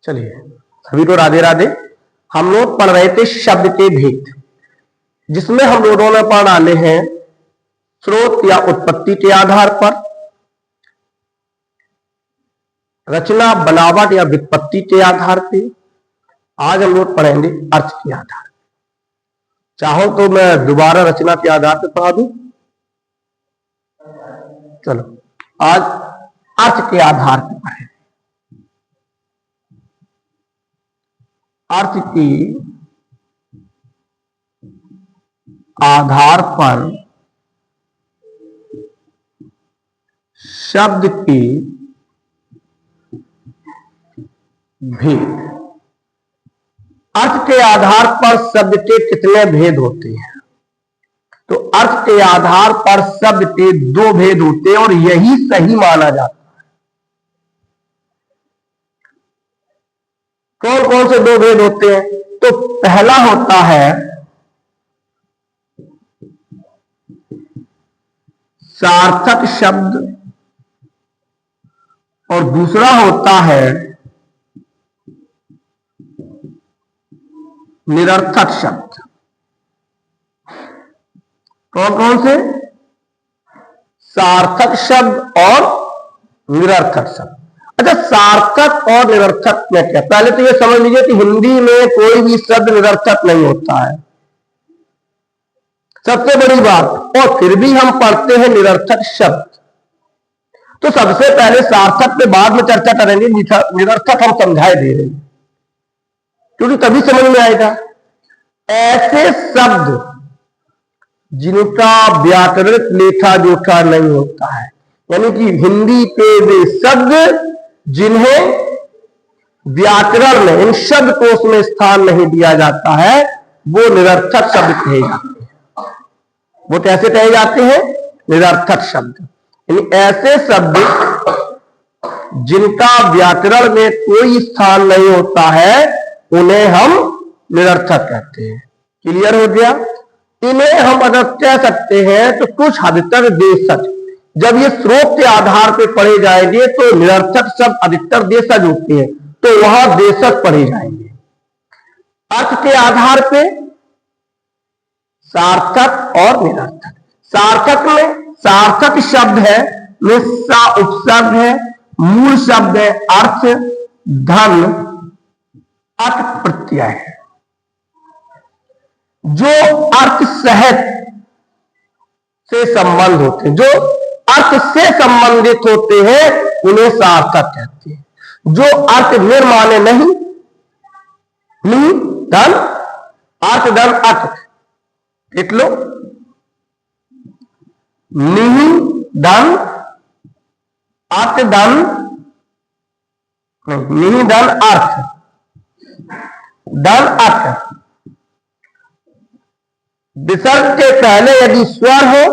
चलिए सभी को राधे राधे। हम लोग पढ़ रहे थे शब्द के भेद, जिसमें हम लोगों ने पढ़ डाले हैं स्रोत या उत्पत्ति के आधार पर, रचना बनावट या व्युत्पत्ति के आधार पे। आज हम लोग पढ़ेंगे अर्थ के आधार। चाहो तो मैं दोबारा रचना के आधार पे पढ़ा दूं। चलो आज अर्थ के आधार पर पढ़ें। अर्थ की आधार पर शब्द के भेद। अर्थ के आधार पर शब्द के कितने भेद होते हैं? तो अर्थ के आधार पर शब्द के दो भेद होते हैं और यही सही माना जाता है। कौन कौन से दो भेद होते हैं? तो पहला होता है सार्थक शब्द और दूसरा होता है निरर्थक शब्द। कौन कौन से? सार्थक शब्द और निरर्थक शब्द। अच्छा, सार्थक और निरर्थक में क्या? पहले तो ये समझ लीजिए कि हिंदी में कोई भी शब्द निरर्थक नहीं होता है, सबसे बड़ी बात। और फिर भी हम पढ़ते हैं निरर्थक शब्द। तो सबसे पहले सार्थक पे बाद में चर्चा करेंगे, निरर्थक हम समझाए दे रहे हैं क्योंकि तभी समझ में आएगा। ऐसे शब्द जिनका व्याकरणिक लेखा जोखा नहीं होता है, यानी कि हिंदी के वे शब्द जिन्हें व्याकरण में, इन शब्द कोश में स्थान नहीं दिया जाता है, वो निरर्थक शब्द कहे जाते हैं। वो कैसे कहे जाते हैं? निरर्थक शब्द। यानी ऐसे शब्द जिनका व्याकरण में कोई स्थान नहीं होता है, उन्हें हम निरर्थक कहते हैं। क्लियर हो गया? इन्हें हम अगर कह सकते हैं तो कुछ हद तक देशज, जब ये स्रोत के आधार पर पढ़े जाएंगे तो निरर्थक शब्द अधिकतर देशज होते हैं, तो वहां देशज पढ़े जाएंगे। अर्थ के आधार पे सार्थक और निरर्थक। सार्थक में सार्थक शब्द है, में सा उपशब्द है, मूल शब्द है अर्थ, धन, अट प्रत्यय है। जो अर्थ सहज से संबंध होते हैं, जो अर्थ से संबंधित होते हैं, उन्हें सार्थक कहते हैं। जो अर्थ निर्माने नहीं, धन, अर्थ, धन, अट, लिख लो। निहि धन अर्थ, धन नहीं, निहि धन अर्थ, धन अर्थ। विसर्ग के पहले यदि स्वर हो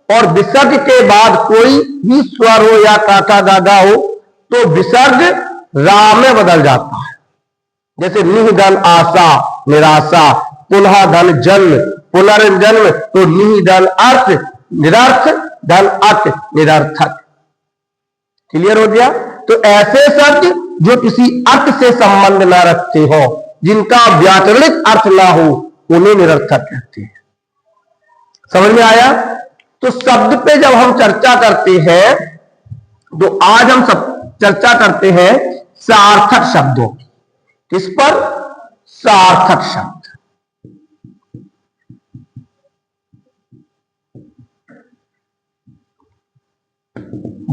और विसर्ग के बाद कोई भी स्वर हो या काका गागा हो तो विसर्ग रा में बदल जाता है। जैसे निधन आशा निराशा, पुनः धन जन्म पुनर्जन्म, तो निधन अर्थ निरर्थ, धन अर्थ निरर्थक। क्लियर हो गया? तो ऐसे शब्द जो किसी अर्थ से संबंध ना रखते हो, जिनका व्याकरणिक अर्थ ना हो, उन्हें निरर्थक कहते हैं। समझ में आया? तो शब्द पे जब हम चर्चा करते हैं तो आज हम सब चर्चा करते हैं सार्थक शब्दों की। किस पर? सार्थक शब्द।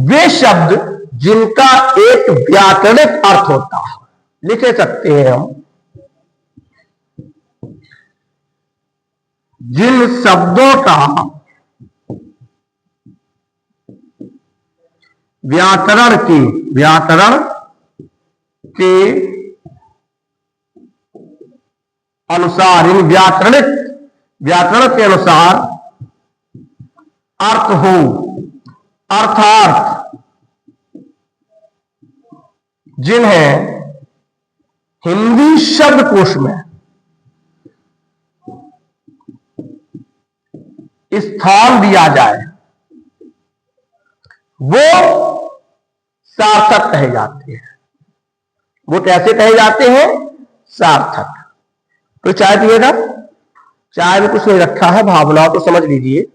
वे शब्द जिनका एक व्याकरणिक अर्थ होता है, लिख सकते हैं हम। जिन शब्दों का व्याकरण के अनुसार, इन व्याकरण के अनुसार अर्थ हो, अर्थात जिन्हें हिंदी शब्दकोश में स्थान दिया जाए, वो सार्थक कहे जाते हैं। वो कैसे कहे जाते हैं? सार्थक। तो चाय पिएगा? चाय में कुछ नहीं रखा है, भावनाओं तो समझ लीजिए।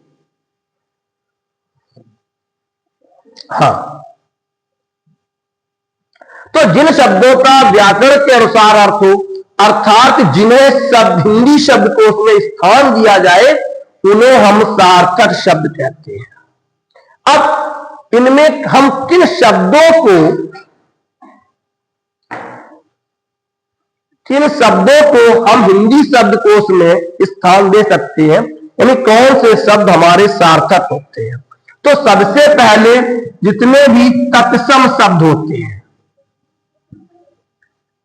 हाँ, तो जिन शब्दों का व्याकरण के अनुसार अर्थ हो, अर्थात जिन्हें शब्द हिंदी शब्दकोश में स्थान दिया जाए, उन्हें हम सार्थक शब्द कहते हैं। अब इनमें हम किन शब्दों को हम हिंदी शब्दकोश में स्थान दे सकते हैं, यानी कौन से शब्द हमारे सार्थक होते हैं? तो सबसे पहले जितने भी तत्सम शब्द होते हैं,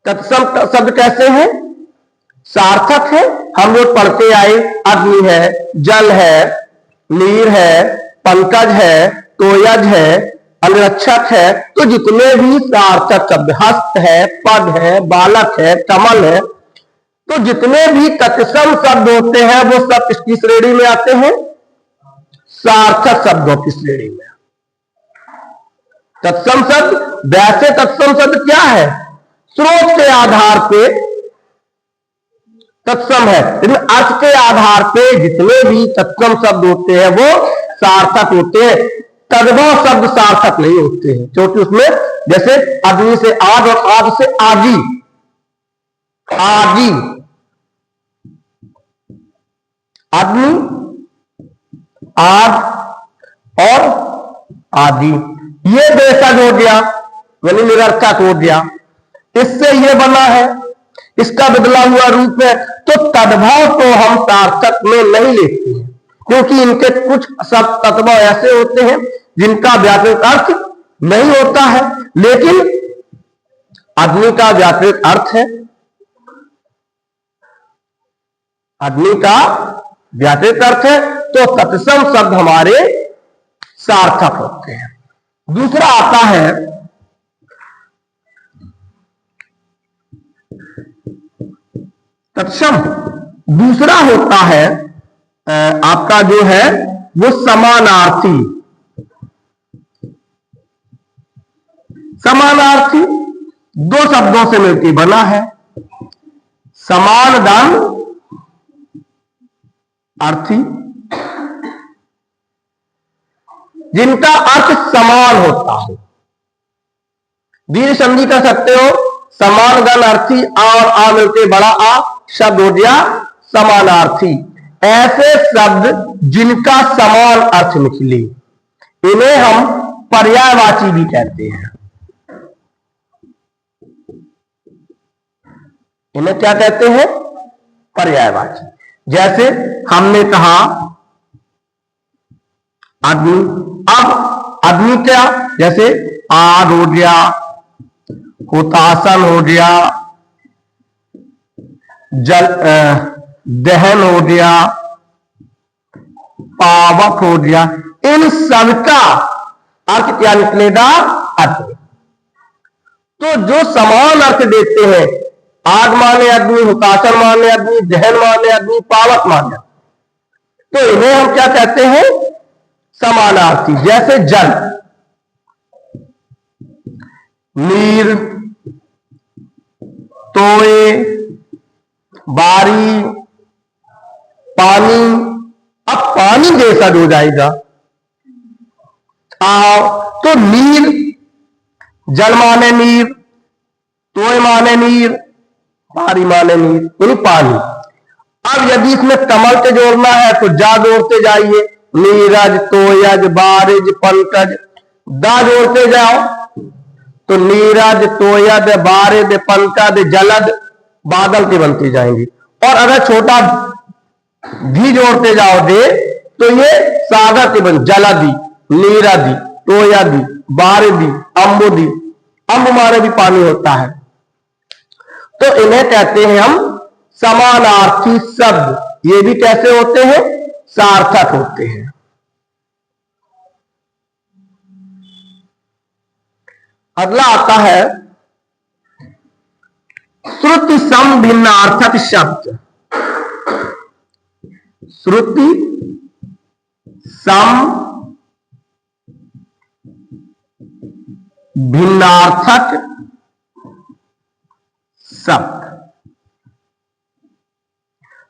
तत्सम शब्द कैसे हैं? सार्थक है। हम लोग पढ़ते आए, अग्नि है, जल है, नीर है, पंकज है, तोयज है, अंगरक्षक है। तो जितने भी सार्थक शब्द, हस्त है, पद है, बालक है, कमल है, तो जितने भी तत्सम शब्द होते हैं वो सब किसकी श्रेणी में आते हैं? सार्थक शब्दों की श्रेणी में। तत्सम शब्द, वैसे तत्सम शब्द क्या है? स्रोत के आधार पे तत्सम है, लेकिन अर्थ के आधार पे जितने भी तत्सम शब्द होते हैं वो सार्थक होते हैं। तद्भव शब्द सार्थक नहीं होते हैं, क्योंकि उसमें जैसे अग्नि से आग और आग से आगी, आगी, अग्नि, आग और आदि, ये बेशक हो गया, यानी निरर्थक हो गया। इससे ये बना है, इसका बदला हुआ रूप है। तो तद्भव को हम सार्थक में नहीं लेते हैं, क्योंकि इनके कुछ शब्द तद्भव ऐसे होते हैं जिनका व्याकरणिक अर्थ नहीं होता है, लेकिन अग्नि का व्याकरणिक अर्थ है, अग्नि का व्याकरणिक अर्थ है, तो तत्सम शब्द हमारे सार्थक होते हैं। दूसरा आता है तत्सम, दूसरा होता है आपका जो है वो समानार्थी। समानार्थी दो शब्दों से मिलकर बना है, समान दान अर्थी, जिनका अर्थ समान होता है। दीर्घ संधि कर सकते हो, समान गण अर्थी, आ और आ मिलके बड़ा आ शब्द हो गया समानार्थी। ऐसे शब्द जिनका समान अर्थ निकले, इन्हें हम पर्यायवाची भी कहते हैं। इन्हें क्या कहते हैं? पर्यायवाची। जैसे हमने कहा अग्नि, अब अग्नि क्या? जैसे आग हो गया, हुतासन हो गया, जल दहन हो गया, पावक हो गया, इन सबका अर्थ क्या निकलेगा? अग्नि। तो जो समान अर्थ देते हैं, आग माने अग्नि, हुतासन माने अग्नि, दहन माने अग्नि, पावक माने, तो इन्हें हम क्या कहते हैं? समानार्थी। जैसे जल, नीर, तोए, बारी, पानी। अब पानी जैसा हो जाएगा, तो नीर, जल माने नीर, तोय माने नीर, बारी माने नीर, यानी पानी। अब यदि इसमें कमल के जोड़ना है तो जा जोड़ते जाइए, नीरज, तोयज, बारिज, पंकज, दा जोड़ते जाओ, तो नीरज, तोयद, बारिद, पंकज, जलद, बादल की बनती जाएंगी। और अगर छोटा भी जोड़ते जाओगे तो ये सागर की बन, जलदी, नीरदी, तोयदी, बारिदी, अम्बुदी, अम्ब माने भी पानी होता है। तो इन्हें कहते हैं हम समानार्थी शब्द। ये भी कैसे होते हैं? सार्थक होते हैं। अगला आता है श्रुति सम भिन्नार्थक शब्द। श्रुति सम भिन्नार्थक शब्द।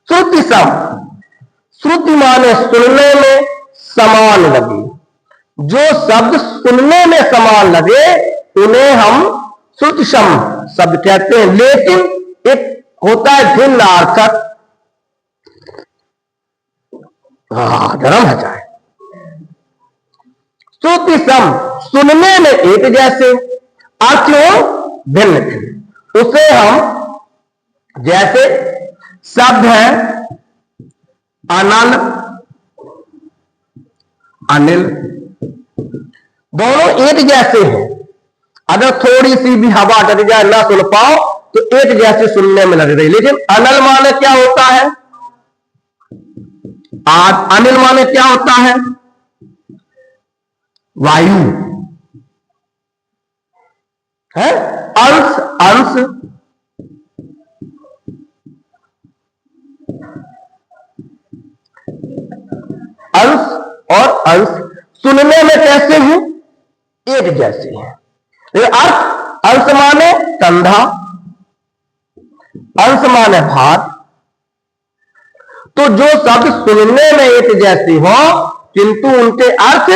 श्रुति सम, श्रुति माने सुनने में समान लगे। जो शब्द सुनने में समान लगे उन्हें हम श्रुति सम शब्द कहते हैं। लेकिन एक होता है भिन्न अर्थक, गरम है चाहे। श्रुति सम सुनने में एक जैसे, अर्थ भिन्न भिन्न। उसे हम जैसे शब्द है अनल, अनिल, दोनों एक जैसे हैं। अगर थोड़ी सी भी हवा डर जाए ना सुन पाओ तो एक जैसे सुनने में लग रही। लेकिन अनल माने क्या होता है? अनिल माने क्या होता है? वायु है। अंश, अंश, अंश और अंश सुनने में कैसे हैं? एक जैसे हैं। अर्थ, अंश माने कंधा, अंश माने भार। तो जो शब्द सुनने में एक जैसे हो किंतु उनके अर्थ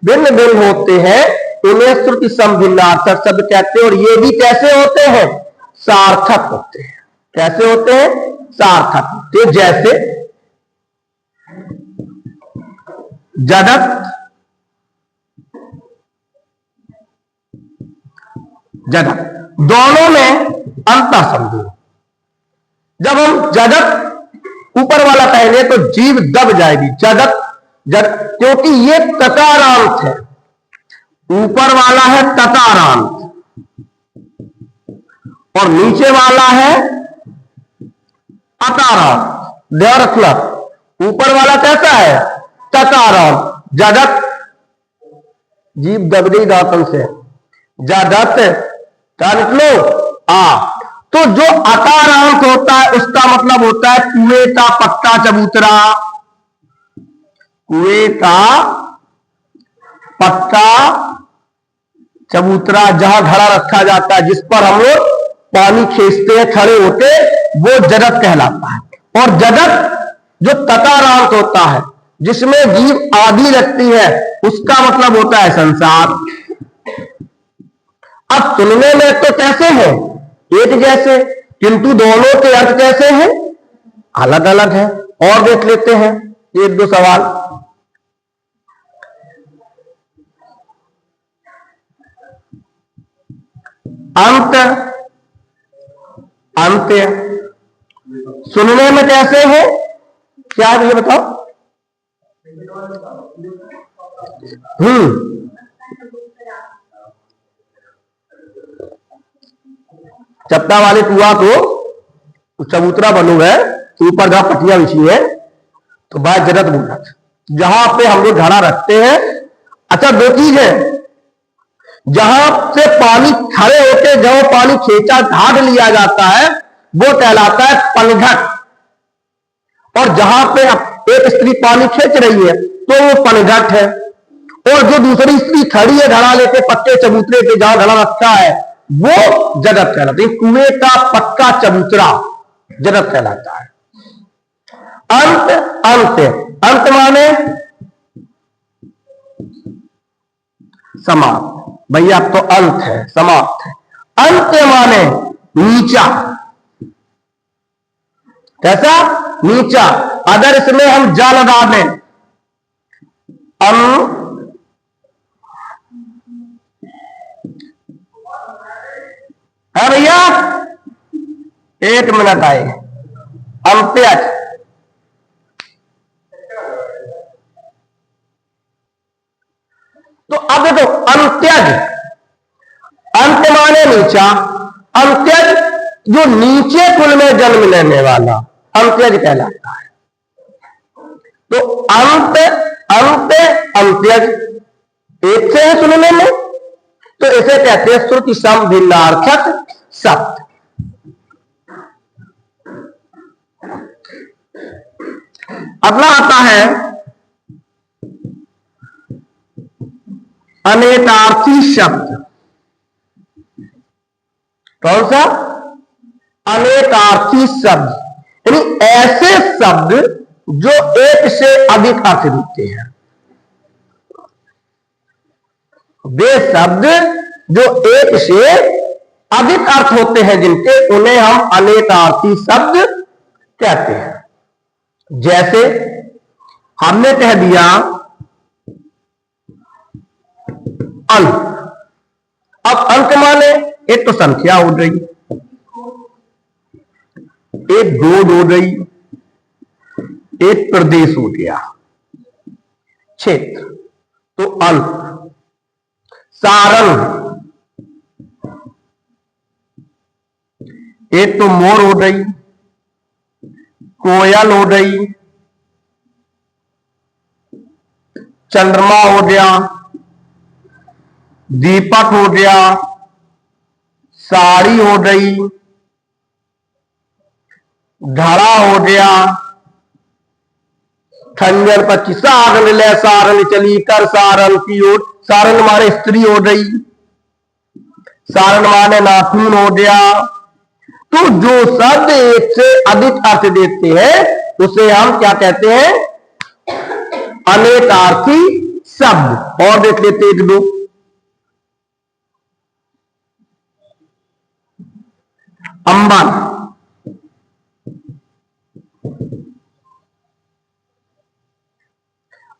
भिन्न भिन्न होते हैं उन्हें श्रुति सम भिन्नार्थक शब्द कहते हैं। और ये भी कैसे होते हैं? सार्थक होते हैं। कैसे होते हैं? सार्थक होते हैं। जैसे जगत, जगत, दोनों में अंतर समझो। जब हम जगत ऊपर वाला कहेंगे तो जीव दब जाएगी। जगत, जगत, क्योंकि ये तकारांत है। ऊपर वाला है तकारांत और नीचे वाला है अकारांत। ध्यान रखना, ऊपर वाला कैसा है? तकारांत। जगत, जीव दब गई दांतन से, जगत क्या निकलो आ। तो जो अकारांत होता है उसका मतलब होता है कुएं का पक्का चबूतरा, कुएं का पक्का चबूतरा, जहां घड़ा रखा जाता है जिस पर हम लोग पानी खींचते हैं खड़े होते, वो जगत कहलाता है। और जगत जो तकारांत होता है जिसमें जीव आदि लगती है उसका मतलब होता है संसार। अब सुनने में तो कैसे है? एक जैसे, किंतु दोनों के अर्थ कैसे हैं? अलग अलग है। और देख लेते हैं एक दो सवाल। अंत, अंत्य सुनने में कैसे है? क्या है ये बताओ? चप्टा वाले कुआ को चबूतरा बनो है तो ऊपर जहां पटिया बिछी है तो बात जगत बोला जहां पे हम लोग घड़ा रखते हैं। अच्छा, दो चीज है, जहां से पानी खड़े होते जहां पानी खींचा ढाढ़ लिया जाता है वो कहलाता है पनघट। और जहां पे एक स्त्री पानी खींच रही है तो वो पनघट है। और जो दूसरी स्त्री खड़ी है घड़ा लेके पक्के चबूतरे पे जहां घड़ा रखा है वो जगत कहलाता है। कुएं का पक्का चबूतरा जगत कहलाता है। अंत, अंत्य, अंत माने समाप्त। भैया अब तो अंत है, समाप्त है। अंत्य माने नीचा। कैसा? नीचा। अगर इसमें हम जा लगा दें है भैया, एक मिनट आए। अंत्यज, तो अब देखो अंत्यज, अंत माने नीचा, अंत्यज जो नीचे कुल में जन्म लेने वाला अंत्यज कहलाता है। तो अंत, अंत, अंत्यज एक से है सुनने में तो इसे कहते हैं श्रुति सम भिन्नार्थक शब्द। अगला आता है अनेकार्थी शब्द। कौन सा? अनेकार्थी शब्द, यानी ऐसे शब्द जो एक से अधिक अर्थ देते हैं। वे शब्द जो एक से अधिक अर्थ होते हैं जिनके, उन्हें हम अनेकार्थी शब्द कहते हैं। जैसे हमने कह दिया अंक। अब अंक माने एक तो संख्या हो गई, एक गोद हो गई, एक प्रदेश हो गया, क्षेत्र, तो अंक। सारंग, एक तो मोर हो गई, कोयल हो गई, चंद्रमा हो गया, दीपक हो गया, साड़ी हो गई, घड़ा हो गया, खंजर पक्षी, सारन ले सारन चली कर सारन की ओर। सारन माने स्त्री हो गई, सारन माने नाखून हो गया। तो जो शब्द एक से अधिक अर्थ देते हैं उसे हम क्या कहते हैं? अनेकार्थी शब्द। और देख लेते एक दो। अंबर,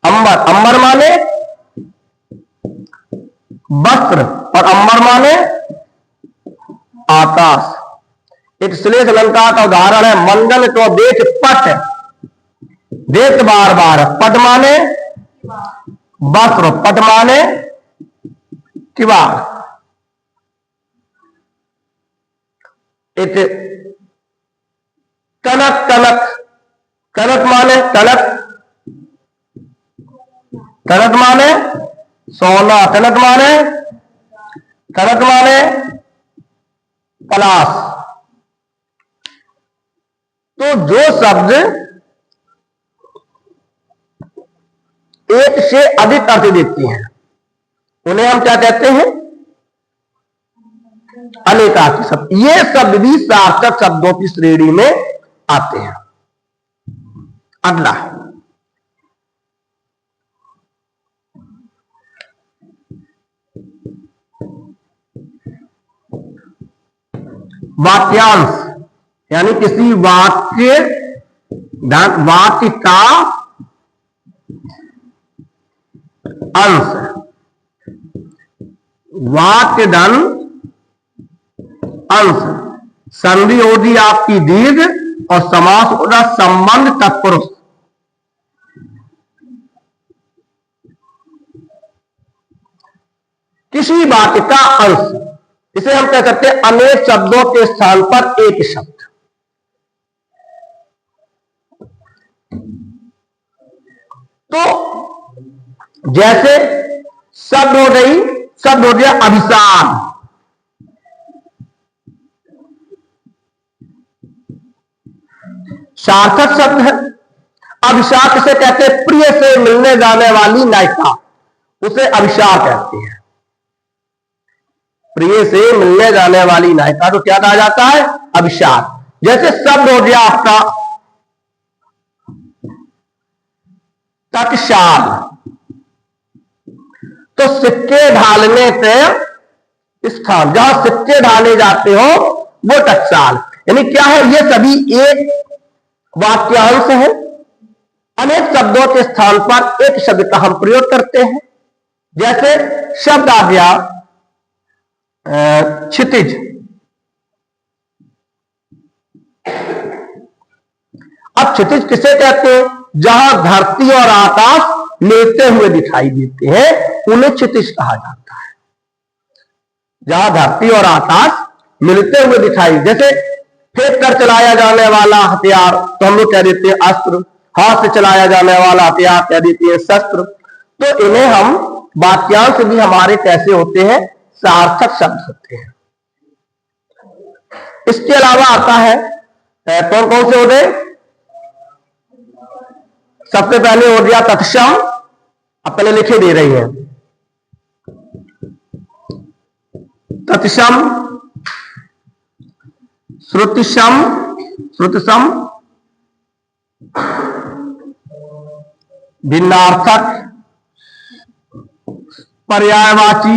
अंबर, अंबर माने वस्त्र और अंबर माने आकाश। एक श्लेष अलंकार का उदाहरण है, मंगल को देख पट, देख बार बार, पट माने वस्त्र, पट माने किवाड़। एक कनक, कनक, कनक माने कनक, कनक माने सोना, कनक माने, कनक माने पलाश। तो जो शब्द एक से अधिक अर्थ देती हैं उन्हें हम क्या कहते हैं? अनेकार्थी शब्द। ये शब्द भी सार्थक शब्दों की श्रेणी में आते हैं। अगला वाक्यांश, यानी किसी वाक्य का अंश। वाक्य धन अंश, संधि होगी आपकी दीर्घ और समास होगा संबंध तत्पुरुष। किसी वाक्य का अंश, इसे हम कह सकते हैं अनेक शब्दों के स्थान पर एक शब्द। तो जैसे शब्द हो गई, शब्द हो गया अभिशाप, सार्थक शब्द है। अभिशाप किसे कहते हैं? प्रिय से मिलने जाने वाली नायिका, उसे अभिशाप कहते हैं। प्रिय से मिलने जाने वाली नायिका तो क्या कहा जाता है? अभिशाप। जैसे शब्द हो गया आपका टकसाल, तो सिक्के ढालने के स्थान, जहां सिक्के ढाले जाते हो वो टकसाल। यानी क्या है? ये सभी एक वाक्यांश है। अनेक शब्दों के स्थान पर एक शब्द का हम प्रयोग करते हैं। जैसे शब्द आ गया क्षितिज। अब क्षितिज किसे कहते हैं? जहां धरती और आकाश मिलते हुए दिखाई देते हैं उन्हें क्षितिज कहा जाता है। जहां धरती और आकाश मिलते हुए दिखाई, जैसे फेंक कर चलाया जाने वाला हथियार तो हम लोग कह देते हैं अस्त्र, हाथ से चलाया जाने वाला हथियार कह देते हैं शस्त्र। तो इन्हें हम वाक्यांश भी हमारे कैसे होते हैं? सार्थक शब्द होते हैं। इसके अलावा आता है कौन कौन से हो गए? सबसे पहले हो गया तत्सम, अपने लिखे दे रही है। तत्सम श्रुतिसम, श्रुतिसम, भिन्नार्थक, पर्यायवाची।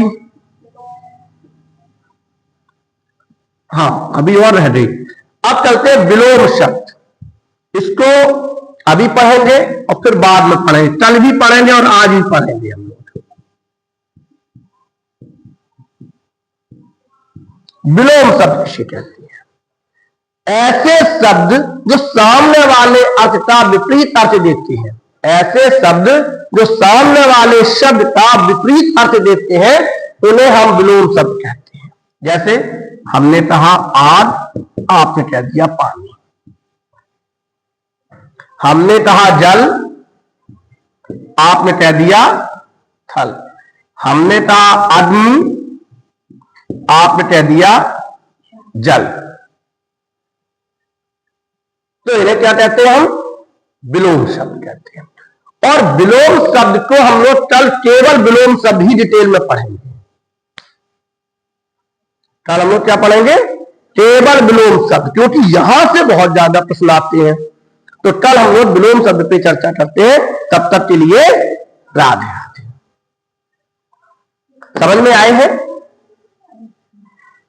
हाँ, अभी और रह गई। अब चलते हैं विलोम शब्द। इसको अभी पढ़ेंगे और फिर बाद में पढ़ेंगे, कल भी पढ़ेंगे और आज भी पढ़ेंगे हम लोग। विलोम शब्द किसे कहते हैं? ऐसे शब्द जो सामने वाले अर्थ का विपरीत अर्थ देते हैं। ऐसे शब्द जो सामने वाले शब्द का विपरीत अर्थ देते हैं, उन्हें हम विलोम शब्द कहते हैं। जैसे हमने कहा आग, आपने कह दिया पानी। हमने कहा जल, आपने कह दिया थल। हमने कहा अग्नि, आपने कह दिया जल। तो इन्हें क्या कहते हैं? हम विलोम शब्द कहते हैं। और विलोम शब्द को हम लोग कल केवल विलोम शब्द ही डिटेल में पढ़ेंगे। कल हम लोग क्या पढ़ेंगे? केवल विलोम शब्द, क्योंकि यहां से बहुत ज्यादा प्रश्न आते हैं। तो कल हम लोग विलोम शब्द पे चर्चा करते हैं। तब तक के लिए राधे राधे। समझ में आए हैं?